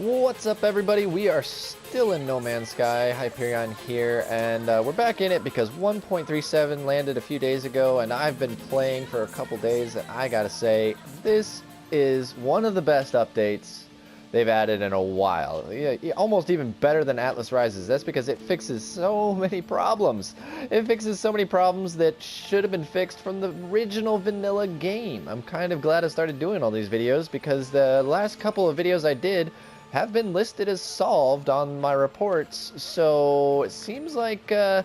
What's up, everybody? We are still in No Man's Sky. Hyperion here, and we're back in it because 1.37 landed a few days ago, and I've been playing for a couple days, and I gotta say, this is one of the best updates they've added in a while. Yeah, almost even better than Atlas Rises. That's because it fixes so many problems. It fixes so many problems that should have been fixed from the original vanilla game. I'm kind of glad I started doing all these videos because the last couple of videos I did have been listed as solved on my reports, so it seems like they're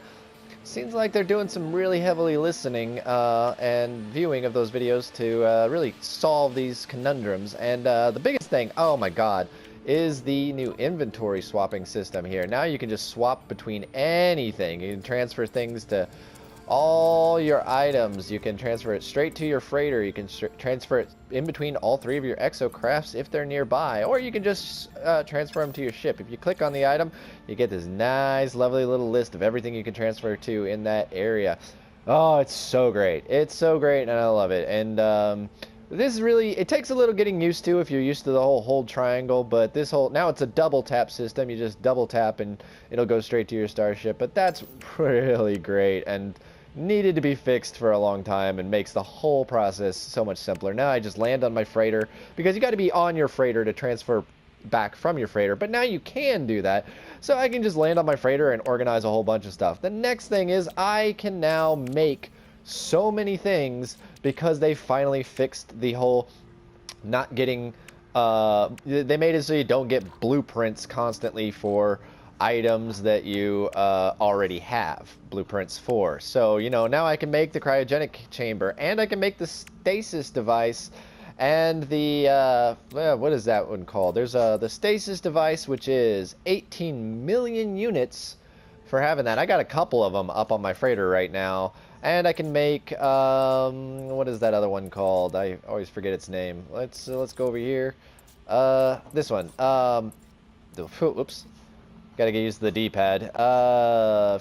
doing some really heavily listening and viewing of those videos to really solve these conundrums. And the biggest thing, oh my god, is the new inventory swapping system here. Now you can just swap between anything. You can transfer things to all your items. You can transfer it straight to your freighter. You can transfer it in between all three of your exocrafts if they're nearby, or you can just transfer them to your ship. If you click on the item, you get this nice lovely little list of everything you can transfer to in that area. Oh, it's so great. It's so great, and I love it. And this is really, it takes a little getting used to if you're used to the whole hold triangle, but this whole, now it's a double tap system. You just double tap and it'll go straight to your starship. But that's really great and needed to be fixed for a long time, and makes the whole process so much simpler. Now I just land on my freighter, because you got to be on your freighter to transfer back from your freighter, but now you can do that. So I can just land on my freighter and organize a whole bunch of stuff. The next thing is I can now make so many things because they finally fixed the whole not getting they made it so you don't get blueprints constantly for items that you already have blueprints for. So, you know, now I can make the cryogenic chamber, and I can make the stasis device, and the what is that one called? There's the stasis device, which is 18 million units for having that. I got a couple of them up on my freighter right now, and I can make what is that other one called? I always forget its name. Let's go over here. This one. Oops. Gotta get used to the D-pad.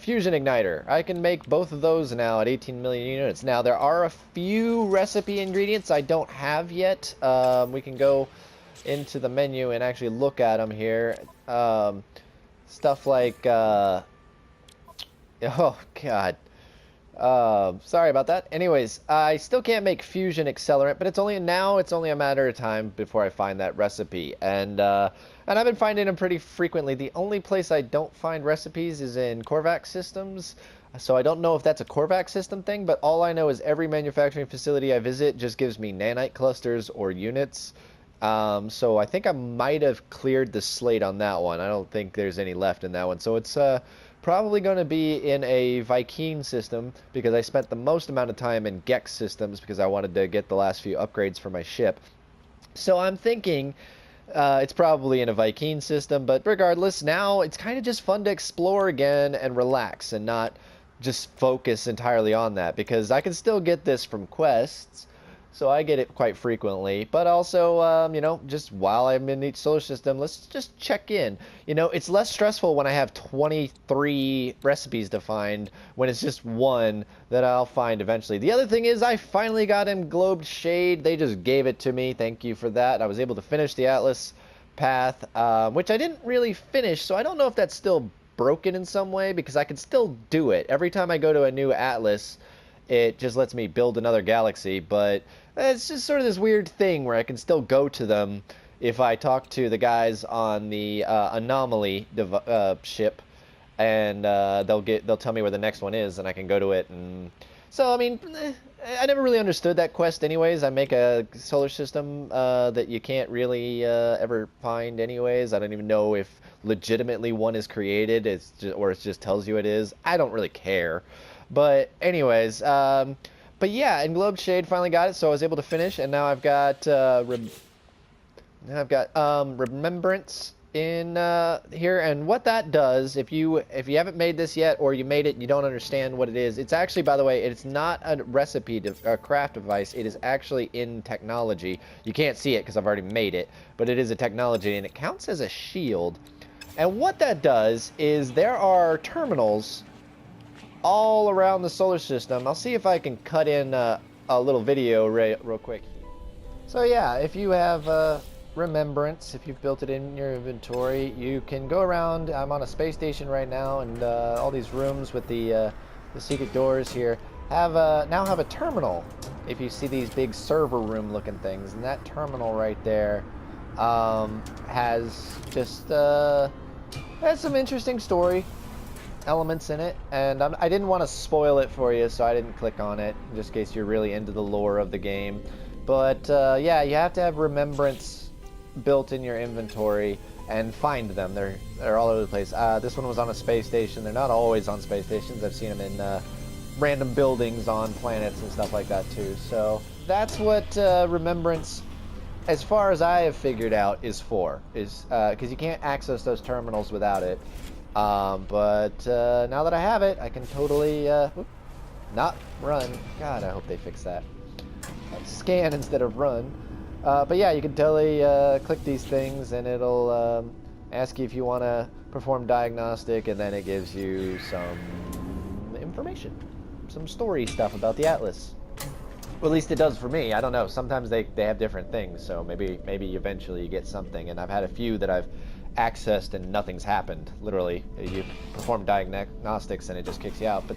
Fusion Igniter. I can make both of those now at 18 million units. Now, there are a few recipe ingredients I don't have yet. We can go into the menu and actually look at them here. Stuff like... oh, God. Sorry about that. Anyways, I still can't make fusion accelerant, but it's only a matter of time before I find that recipe. And I've been finding them pretty frequently. The only place I don't find recipes is in Korvax systems. So I don't know if that's a Korvax system thing, but all I know is every manufacturing facility I visit just gives me nanite clusters or units. So I think I might have cleared the slate on that one. I don't think there's any left in that one. So it's probably going to be in a Vy'keen system, because I spent the most amount of time in Gex systems because I wanted to get the last few upgrades for my ship. So I'm thinking it's probably in a Vy'keen system, but regardless, now it's kind of just fun to explore again and relax and not just focus entirely on that, because I can still get this from quests. So I get it quite frequently, but also, you know, just while I'm in each solar system, let's just check in. You know, it's less stressful when I have 23 recipes to find, when it's just one that I'll find eventually. The other thing is I finally got Englobed Shade. They just gave it to me. Thank you for that. I was able to finish the Atlas path, which I didn't really finish, so I don't know if that's still broken in some way, because I can still do it. Every time I go to a new Atlas, it just lets me build another galaxy, but it's just sort of this weird thing where I can still go to them if I talk to the guys on the Anomaly ship, and they'll tell me where the next one is, and I can go to it. And so, I mean, I never really understood that quest anyways. I make a solar system that you can't really ever find anyways. I don't even know if legitimately one is created, or it just tells you it is. I don't really care. But anyways, but yeah, Englobed Shade finally got it, so I was able to finish, and now I've got Remembrance in here. And what that does, if you haven't made this yet, or you made it and you don't understand what it is, it's actually, by the way, it's not a recipe a craft device. It is actually in technology. You can't see it because I've already made it, but it is a technology, and it counts as a shield. And what that does is there are terminals all around the solar system. I'll see if I can cut in a little video real quick. So yeah, if you have Remembrance, if you've built it in your inventory, you can go around. I'm on a space station right now, and all these rooms with the secret doors here now have a terminal. If you see these big server room looking things, and that terminal right there has just has some interesting story elements in it, and I didn't want to spoil it for you, so I didn't click on it, just in case you're really into the lore of the game. But yeah, you have to have Remembrance built in your inventory and find them. They're all over the place. This one was on a space station. They're not always on space stations. I've seen them in random buildings on planets and stuff like that too. So that's what Remembrance, as far as I have figured out, is for. Is because you can't access those terminals without it. But now that I have it, I can totally not run. God, I hope they fix that. Scan instead of run. But yeah, you can totally click these things, and it'll ask you if you want to perform diagnostic, and then it gives you some information, some story stuff about the Atlas. Well, at least it does for me. I don't know. Sometimes they have different things, so maybe eventually you get something. And I've had a few that I've accessed and nothing's happened. Literally, you perform diagnostics and it just kicks you out. But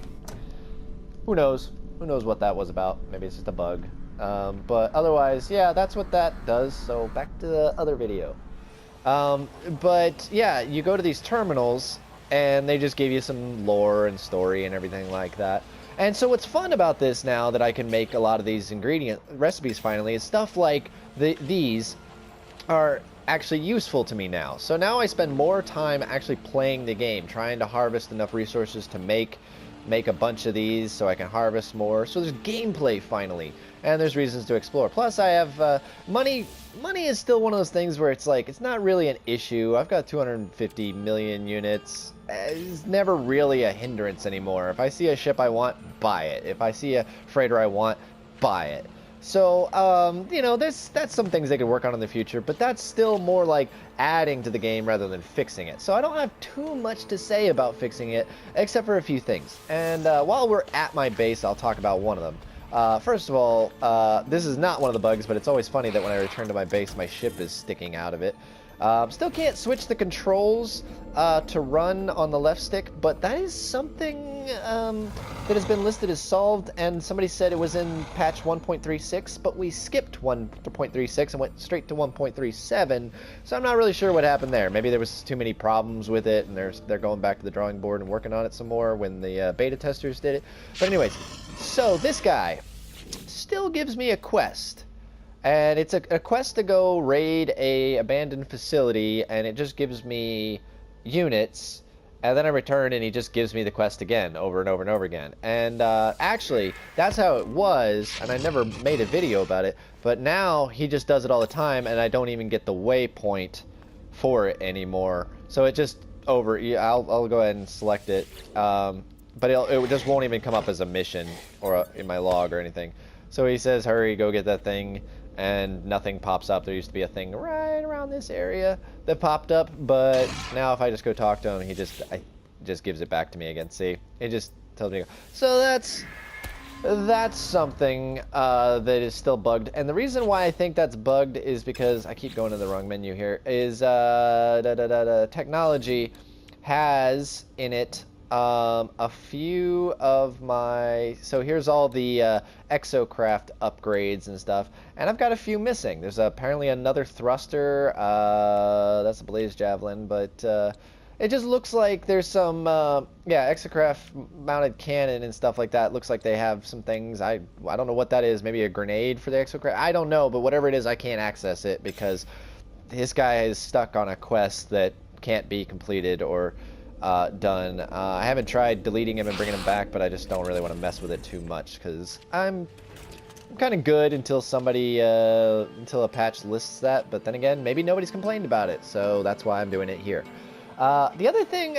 who knows? Who knows what that was about? Maybe it's just a bug. But otherwise, yeah, that's what that does. So back to the other video. But yeah, you go to these terminals and they just give you some lore and story and everything like that. And so what's fun about this now that I can make a lot of these ingredient recipes finally is stuff like these are actually useful to me now. So now I spend more time actually playing the game, trying to harvest enough resources to make a bunch of these so I can harvest more. So there's gameplay finally, and there's reasons to explore. Plus I have money. Money is still one of those things where it's like, it's not really an issue. I've got 250 million units. It's never really a hindrance anymore. If I see a ship I want, buy it. If I see a freighter I want, buy it. So, you know, that's some things they could work on in the future, but that's still more like adding to the game rather than fixing it. So I don't have too much to say about fixing it, except for a few things. And while we're at my base, I'll talk about one of them. First of all, this is not one of the bugs, but it's always funny that when I return to my base, my ship is sticking out of it. Still can't switch the controls to run on the left stick, but that is something that has been listed as solved, and somebody said it was in patch 1.36, but we skipped 1.36 and went straight to 1.37, so I'm not really sure what happened there. Maybe there was too many problems with it, and they're going back to the drawing board and working on it some more when the beta testers did it. But anyways, so this guy still gives me a quest. And it's a quest to go raid a abandoned facility, and it just gives me units, and then I return and he just gives me the quest again, over and over and over again. And actually, that's how it was, and I never made a video about it, but now he just does it all the time, and I don't even get the waypoint for it anymore. So it just I'll go ahead and select it, but it just won't even come up as a mission or in my log or anything. So he says, hurry, go get that thing. And nothing pops up. There used to be a thing right around this area that popped up, but now if I just go talk to him, he just gives it back to me again. See, it just tells me. So that's something that is still bugged. And the reason why I think that's bugged is because I keep going to the wrong menu here. Is technology has in it a few of my, so here's all the exocraft upgrades and stuff, and I've got a few missing. There's apparently another thruster, that's a blaze javelin, but it just looks like there's some yeah, exocraft mounted cannon and stuff like that. Looks like they have some things. I don't know what that is. Maybe a grenade for the exocraft, I don't know, but whatever it is, I can't access it because this guy is stuck on a quest that can't be completed or done. I haven't tried deleting him and bringing him back, but I just don't really want to mess with it too much because I'm kind of good until until a patch lists that. But then again, maybe nobody's complained about it, so that's why I'm doing it here. The other thing,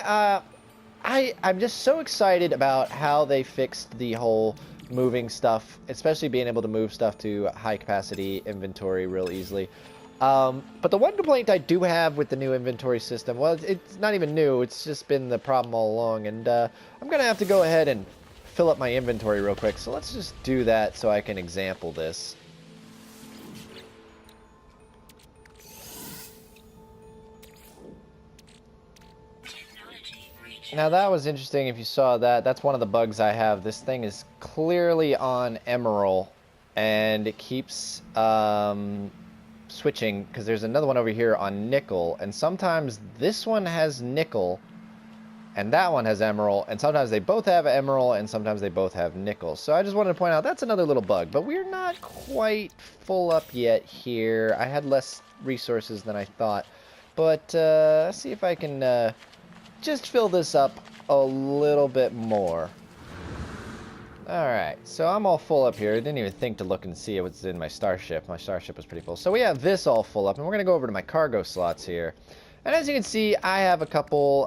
I'm just so excited about how they fixed the whole moving stuff, especially being able to move stuff to high capacity inventory real easily. But the one complaint I do have with the new inventory system, well, it's not even new, it's just been the problem all along, and I'm going to have to go ahead and fill up my inventory real quick, so let's just do that so I can example this. Now that was interesting if you saw that. That's one of the bugs I have. This thing is clearly on Emerald, and it keeps switching because there's another one over here on Nickel, and sometimes this one has Nickel, and that one has Emerald, and sometimes they both have Emerald, and sometimes they both have Nickel. So I just wanted to point out that's another little bug, but we're not quite full up yet here. I had less resources than I thought, but let's see if I can just fill this up a little bit more. Alright, so I'm all full up here. I didn't even think to look and see what's in my starship. My starship was pretty full. So we have this all full up, and we're going to go over to my cargo slots here. And as you can see, I have a couple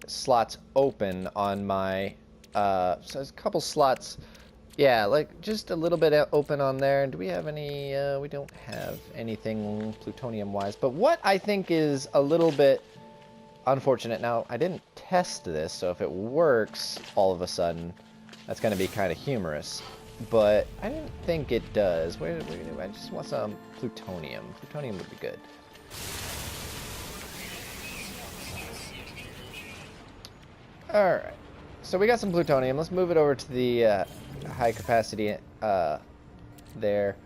slots open on my... so there's a couple slots, yeah, like just a little bit open on there. Do we have any... we don't have anything plutonium-wise. But what I think is a little bit unfortunate... Now, I didn't test this, so if it works all of a sudden... That's going to be kind of humorous, but I didn't think it does. I just want some plutonium. Plutonium would be good. Alright, so we got some plutonium. Let's move it over to the high capacity there.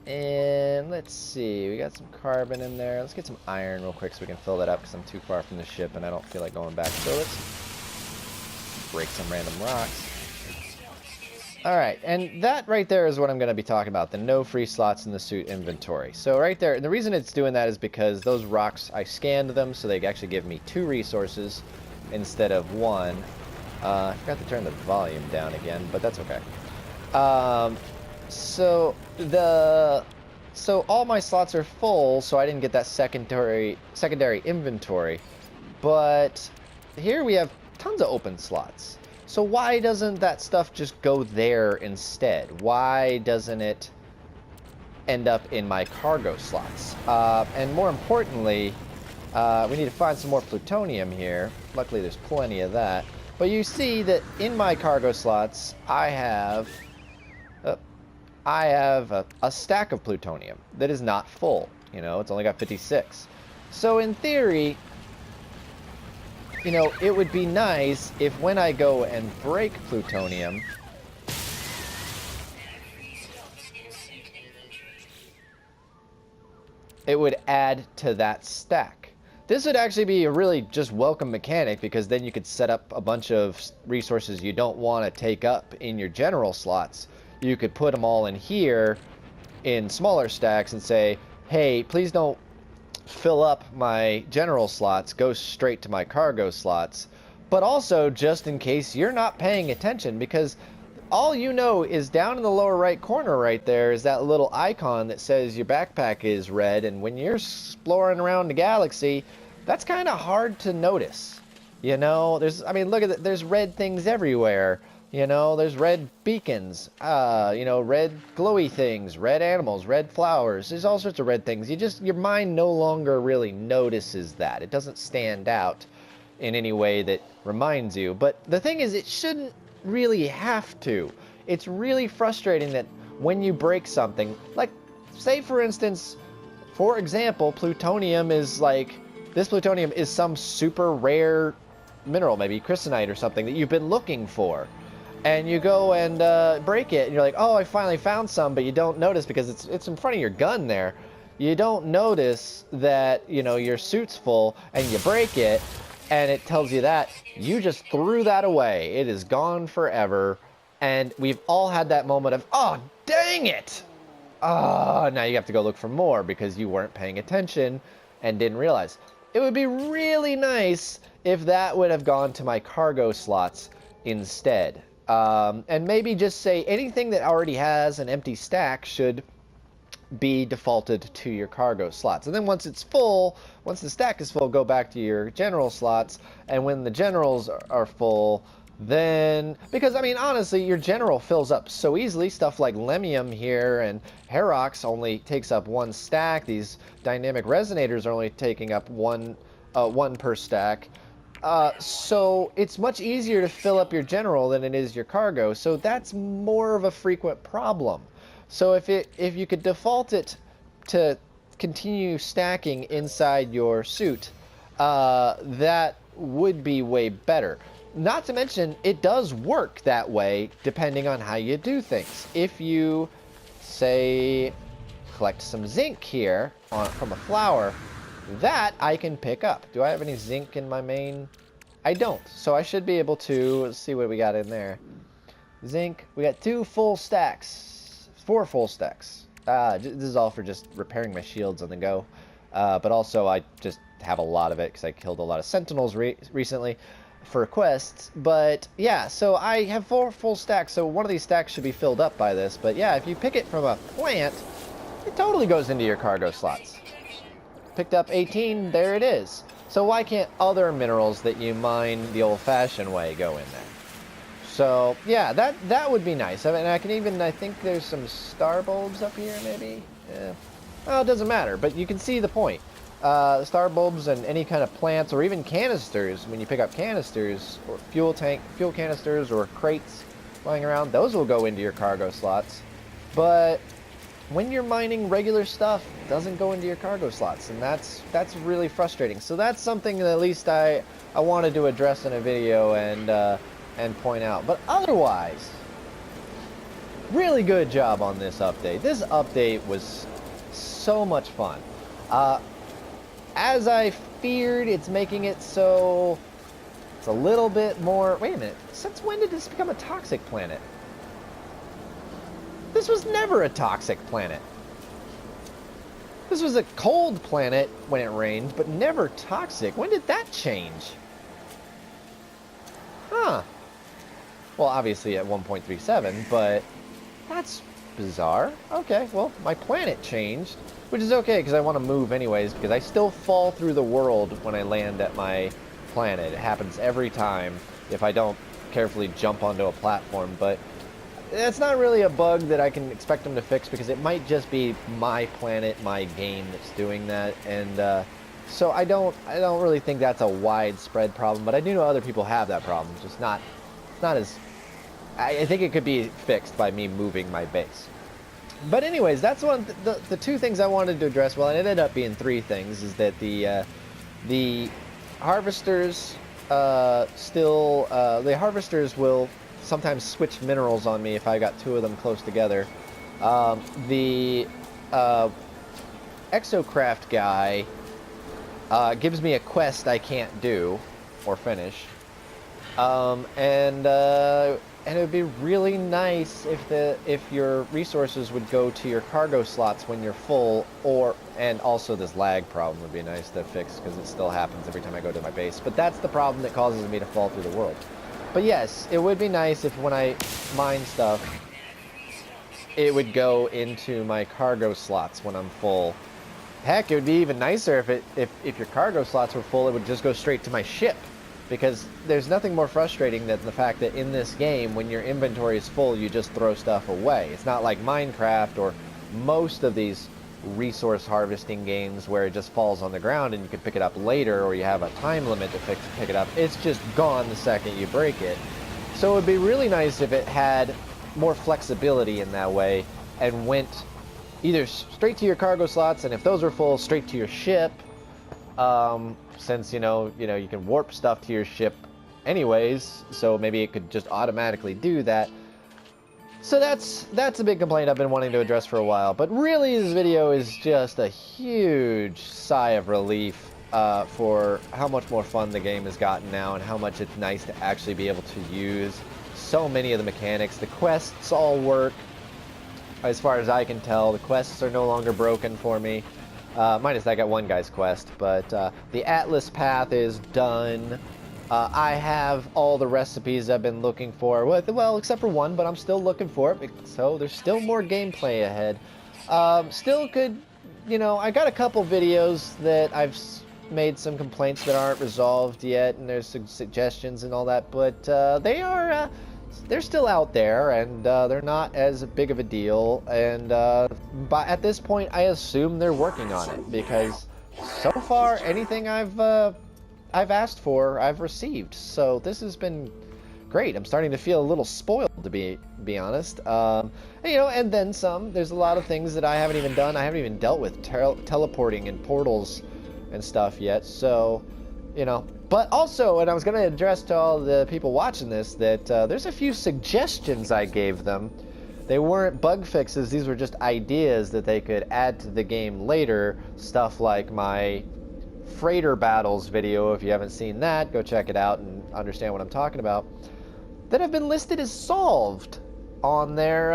And let's see, we got some carbon in there. Let's get some iron real quick so we can fill that up because I'm too far from the ship and I don't feel like going back. So let's break some random rocks. Alright, and that right there is what I'm going to be talking about, the no free slots in the suit inventory. So right there, and the reason it's doing that is because those rocks, I scanned them, so they actually give me 2 resources instead of 1. I forgot to turn the volume down again, but that's okay. So all my slots are full, so I didn't get that secondary inventory. But here we have tons of open slots. So why doesn't that stuff just go there instead? Why doesn't it end up in my cargo slots? And more importantly, we need to find some more plutonium here. Luckily, there's plenty of that. But you see that in my cargo slots, I have a stack of plutonium that is not full. You know, it's only got 56. So in theory, you know, it would be nice if when I go and break plutonium, it would add to that stack. This would actually be a really just welcome mechanic because then you could set up a bunch of resources you don't want to take up in your general slots. You could put them all in here in smaller stacks and say, hey, please don't fill up my general slots, go straight to my cargo slots. But also, just in case you're not paying attention, because all you know is down in the lower right corner right there is that little icon that says your backpack is red, and when you're exploring around the galaxy, that's kind of hard to notice. You know, I mean, look at it, there's red things everywhere. You know, there's red beacons, you know, red glowy things, red animals, red flowers. There's all sorts of red things. Your mind no longer really notices that. It doesn't stand out in any way that reminds you. But the thing is, it shouldn't really have to. It's really frustrating that when you break something, like, say for instance, for example, plutonium is like, this plutonium is some super rare mineral, maybe crystalline or something that you've been looking for. And you go and break it, and you're like, oh, I finally found some, but you don't notice because it's in front of your gun there. You don't notice that, you know, your suit's full, and you break it, and it tells you that. You just threw that away. It is gone forever, and we've all had that moment of, oh, dang it! Oh, now you have to go look for more because you weren't paying attention and didn't realize. It would be really nice if that would have gone to my cargo slots instead. And maybe just say anything that already has an empty stack should be defaulted to your cargo slots. And then once it's full, once the stack is full, go back to your general slots. And when the generals are full, then... Because, I mean, honestly, your general fills up so easily. Stuff like Lemium here and Herox only takes up 1 stack. These dynamic resonators are only taking up one per stack. So it's much easier to fill up your general than it is your cargo. So that's more of a frequent problem. So if you could default it to continue stacking inside your suit, that would be way better. Not to mention, it does work that way depending on how you do things. If you, say, collect some zinc here from a flower, that I can pick up. Do I have any zinc in my main? I don't, so I should be able to. Let's see what we got in there. Zinc, we got 2 full stacks, 4 full stacks. This is all for just repairing my shields on the go. But also I just have a lot of it because I killed a lot of sentinels recently for quests. But yeah, so I have 4 full stacks, so one of these stacks should be filled up by this. But yeah, if you pick it from a plant, it totally goes into your cargo slots. Picked up 18, there it is. So why can't other minerals that you mine the old-fashioned way go in there? So yeah, that would be nice. I mean, I think there's some star bulbs up here, maybe. Yeah. Well, it doesn't matter, but you can see the point. Star bulbs and any kind of plants, or even canisters. When you pick up canisters or fuel canisters, or crates flying around, those will go into your cargo slots. But when you're mining regular stuff, it doesn't go into your cargo slots, and that's really frustrating. So that's something that at least I wanted to address in a video and point out. But otherwise, really good job on this update. This update was so much fun. As I feared, it's making it so it's a little bit more. Wait a minute. Since when did this become a toxic planet? This was never a toxic planet. This was a cold planet when it rained, but never toxic. When did that change? Huh. Well, obviously at 1.37, but that's bizarre. Okay, well, my planet changed, which is okay because I want to move anyways, because I still fall through the world when I land at my planet. It happens every time if I don't carefully jump onto a platform, but it's not really a bug that I can expect them to fix, because it might just be my planet, my game that's doing that, and so I don't really think that's a widespread problem, but I do know other people have that problem, just not as. I think it could be fixed by me moving my base. But anyways, that's one the 2 things I wanted to address. Well, it ended up being 3 things. Is that the harvesters the harvesters will sometimes switch minerals on me if I got 2 of them close together. The Exocraft guy gives me a quest I can't do or finish. And it would be really nice if your resources would go to your cargo slots when you're full, and also this lag problem would be nice to fix, because it still happens every time I go to my base. But that's the problem that causes me to fall through the world. But yes, it would be nice if when I mine stuff, it would go into my cargo slots when I'm full. Heck, it would be even nicer if your cargo slots were full, it would just go straight to my ship. Because there's nothing more frustrating than the fact that in this game, when your inventory is full, you just throw stuff away. It's not like Minecraft or most of these resource harvesting games where it just falls on the ground and you can pick it up later, or you have a time limit to pick it up. It's just gone the second you break it. So it would be really nice if it had more flexibility in that way and went either straight to your cargo slots, and if those are full, straight to your ship. Since you know you can warp stuff to your ship anyways, so maybe it could just automatically do that. So that's a big complaint I've been wanting to address for a while. But really, this video is just a huge sigh of relief for how much more fun the game has gotten now, and how much it's nice to actually be able to use so many of the mechanics. The quests all work, as far as I can tell. The quests are no longer broken for me. Minus I got one guy's quest, but the Atlas path is done. I have all the recipes I've been looking for, well, except for one, but I'm still looking for it, so there's still more gameplay ahead. Still could, I got a couple videos that I've made some complaints that aren't resolved yet, and there's some suggestions and all that, but they're still out there, and they're not as big of a deal, and but at this point I assume they're working on it, because so far anything I've asked for I've received, so this has been great. I'm starting to feel a little spoiled, to be honest. And then some. There's a lot of things that I haven't even done. I haven't even dealt with teleporting and portals and stuff yet, so You know, but also, and I was going to address to all the people watching this that there's a few suggestions I gave them. They weren't bug fixes, these were just ideas that they could add to the game later. Stuff like my freighter battles video. If you haven't seen that, go check it out and understand what I'm talking about. That have been listed as solved on their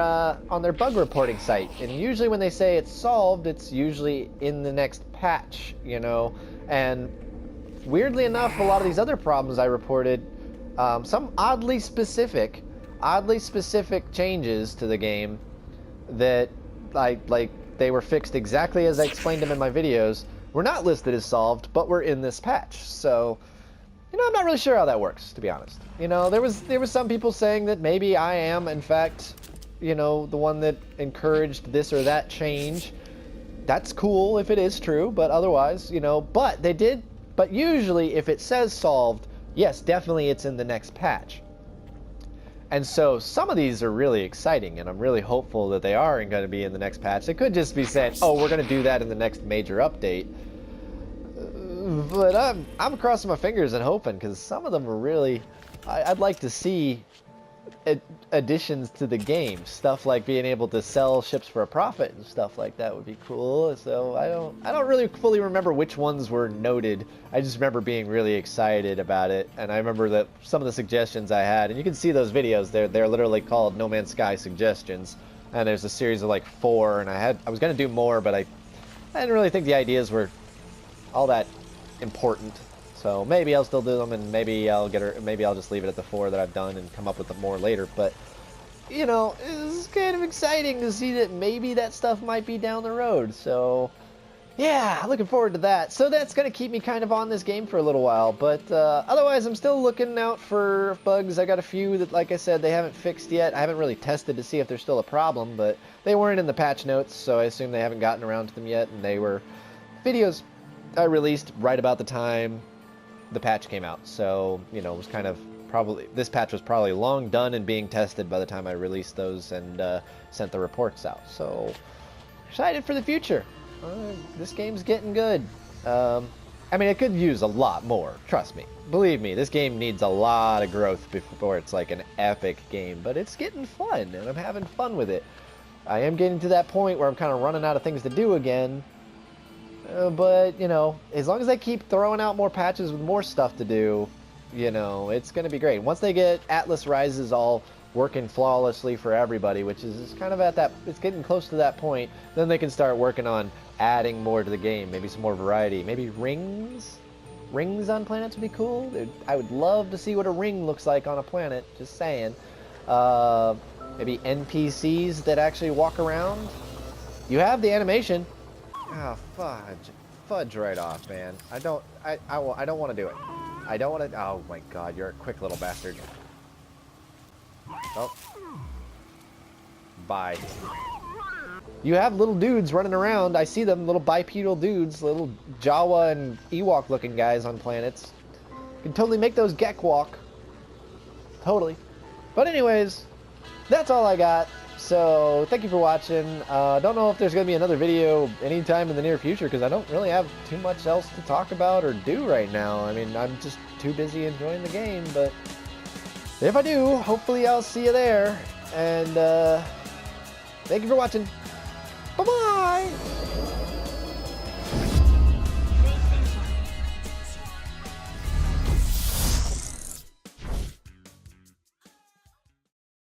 bug reporting site. And usually when they say it's solved, it's usually in the next patch, you know. And weirdly enough, a lot of these other problems I reported, some oddly specific changes to the game that like they were fixed exactly as I explained them in my videos, were not listed as solved, but were in this patch. So, you know, I'm not really sure how that works, to be honest. You know, there was some people saying that maybe I am, in fact, you know, the one that encouraged this or that change. That's cool if it is true, but otherwise, you know, but usually if it says solved, yes, definitely it's in the next patch. And so some of these are really exciting, and I'm really hopeful that they are going to be in the next patch. It could just be said, oh, we're going to do that in the next major update. But I'm crossing my fingers and hoping, because some of them are really... I'd like to see additions to the game. Stuff like being able to sell ships for a profit and stuff like that would be cool. So I don't really fully remember which ones were noted. I just remember being really excited about it, and I remember that some of the suggestions I had, and you can see those videos, they're literally called No Man's Sky suggestions, and there's a series of like 4, and I was going to do more, but I didn't really think the ideas were all that important. So maybe I'll still do them, and maybe I'll just leave it at the 4 that I've done and come up with them more later. But, you know, it's kind of exciting to see that maybe that stuff might be down the road. So, yeah, looking forward to that. So that's going to keep me kind of on this game for a little while. But otherwise, I'm still looking out for bugs. I got a few that, like I said, they haven't fixed yet. I haven't really tested to see if there's still a problem, but they weren't in the patch notes, so I assume they haven't gotten around to them yet. And they were videos I released right about the time the patch came out, so, you know, it was kind of this patch was probably long done and being tested by the time I released those and sent the reports out. So excited for the future. This game's getting good. I mean, it could use a lot more, trust me. Believe me, this game needs a lot of growth before it's like an epic game, but it's getting fun, and I'm having fun with it. I am getting to that point where I'm kind of running out of things to do again. But, you know, as long as they keep throwing out more patches with more stuff to do, you know, it's going to be great. Once they get Atlas Rises all working flawlessly for everybody, which is kind of it's getting close to that point, then they can start working on adding more to the game, maybe some more variety. Maybe rings? Rings on planets would be cool. I would love to see what a ring looks like on a planet, just saying. Maybe NPCs that actually walk around. You have the animation. Oh, fudge right off, man. I don't want to do it. I don't want to. Oh my God, you're a quick little bastard. Oh. Bye. You have little dudes running around. I see them, little bipedal dudes, little Jawa and Ewok looking guys on planets. You can totally make those Gek walk. Totally. But anyways, that's all I got. So, thank you for watching. Don't know if there's going to be another video anytime in the near future, because I don't really have too much else to talk about or do right now. I mean, I'm just too busy enjoying the game, but if I do, hopefully I'll see you there. And, thank you for watching. Bye-bye!